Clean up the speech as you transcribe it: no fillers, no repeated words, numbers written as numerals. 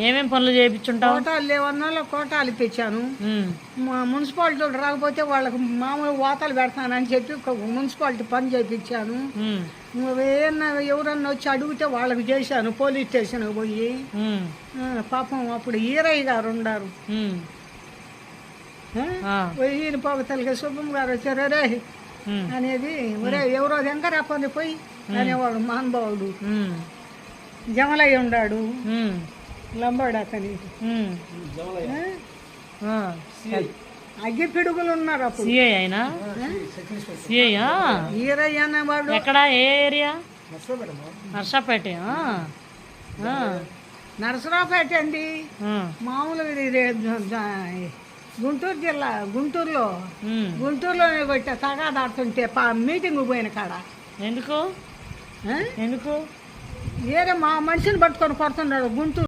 ఏమేం పనులు చేయించుంటావు? కోటాలు లేవన్నా కోటాలు ఇప్పించాను. మున్సిపాలిటీ రాకపోతే వాళ్ళకి మామూలు వాతాలు పెడతానని చెప్పి మున్సిపాలిటీ పని చేయించాను. ఎవరన్నా వచ్చి అడిగితే వాళ్ళకి చేశాను. పోలీస్ స్టేషన్కి పోయి పాపం అప్పుడు ఈరయ్య గారు ఉన్నారు. ఈయన పోగతలకి శుభం గారు వచ్చారు. రే అనేది ఒరే ఎవరో వెంకరాపని పోయి అనేవాడు మహానుభావుడు. జమలయ్య ఉన్నాడు లంబాడు అతని అగ్గి పిడుగులు ఉన్నారు అప్పుడు. ఈరయ్య అనేవాడు. ఎక్కడ ఏ ఏరియా? నర్సాపేట. నరసరావుపేట అండి. మామూలుగా గుంటూరు జిల్లా గుంటూరులోనే కొట్టా తగాదాడుతుంటే మీటింగ్ పోయిన కాడ. ఎందుకు వేరే మా మనిషిని పట్టుకొని కొడుతున్నాడు గుంటూరు.